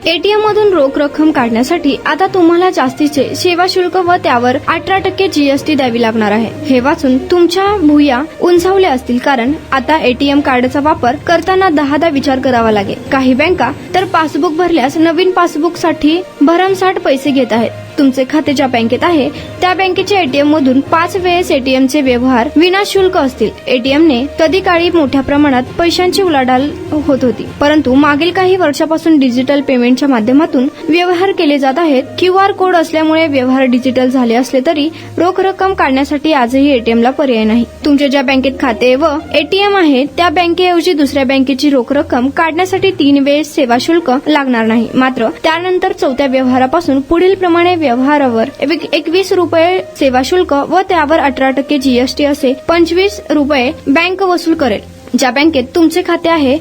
ATM मधून रोख रक्कम काढण्यासाठी आता तुम्हाला जास्तीचे सेवा शुल्क व त्यावर 18% जीएसटी द्यावी लागणार आहे. हे वाचून तुमच्या भुया उंचावल्या असतील, कारण आता एटीएम कार्डचा वापर करताना 10दा विचार करावा लागेल. काही बँका तर पासबुक भरल्यास नवीन पासबुक साठी भरमसाठ पैसे घेत आहेत. तुमचे खाते ज्या बँकेत आहे त्या बँकेच्या एटीएम मधून 5 वेळेस एटीएमचे व्यवहार विनाशुल्क असतील. एटीएमने कधी काळी मोठ्या प्रमाणात पैशांची उलाढाल होत होती, परंतु मागील काही वर्षापासून डिजिटल पेमेंटच्या माध्यमातून व्यवहार केले जात आहेत. क्यूआर कोड असल्यामुळे व्यवहार डिजिटल झाले असले तरी रोख रक्कम काढण्यासाठी आजही एटीएमला पर्याय नाही. तुमच्या ज्या बँकेत खाते व एटीएम आहे त्या बँकेऐवजी दुसऱ्या बँकेची रोख रक्कम काढण्यासाठी 3 वेळेस सेवा शुल्क लागणार नाही. मात्र त्यानंतर 4थ्या व्यवहारापासून पुढील प्रमाणे व्यवहारावर 21 रुपये सेवा शुल्क व त्यावर 18% जीएसटी असे 25 रुपये बँक वसूल करेल. ज्या बँकेत तुमचे खाते आहे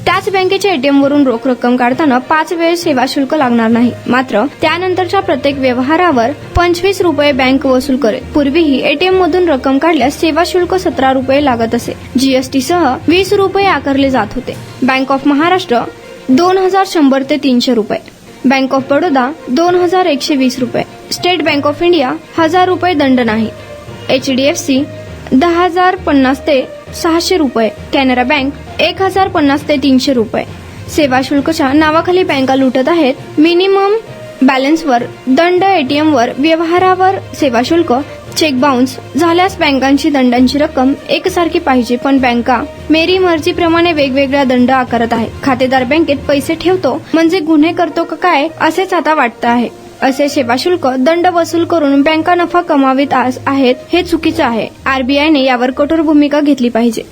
त्याच बँकेच्या एटीएम वरून रोख रक्कम काढताना 5 वेळेस सेवा शुल्क लागणार नाही. मात्र त्यानंतरच्या प्रत्येक व्यवहारावर 25 रुपये बँक वसूल करेल. पूर्वीही एटीएम मधून रक्कम काढल्यास सेवा शुल्क 17 रुपये लागत असे. जीएसटी सह 20 रुपये आकारले जात होते. बँक ऑफ महाराष्ट्र 2100 ते 300 रुपये, बँक ऑफ बडोदा 2120 रुपये, स्टेट बँक ऑफ इंडिया 1000 रुपये दंड नाही, एचडीएफसी 10,050 ते 600 रुपये, कॅनरा बँक 1050 ते 300 रुपये. सेवा शुल्कच्या नावाखाली बँका लुटत आहेत. मिनिमम बॅलन्सवर दंड, एटीएमवर व्यवहारावर सेवा शुल्क, चेक बाउन्स झाल्यास बँकांची दंडांची रक्कम एकसारखी पाहिजे, पण बँका मेरी मर्जीप्रमाणे वेगवेगळ्या दंड आकारत आहेत. खातेदार बँकेत पैसे ठेवतो म्हणजे गुन्हे करतो का काय असेच आता वाटत आहे. असे सेवा शुल्क दंड वसूल करून बँका नफा कमावित आहेत हे चुकीचे आहे. आरबीआयने यावर कठोर भूमिका घेतली पाहिजे.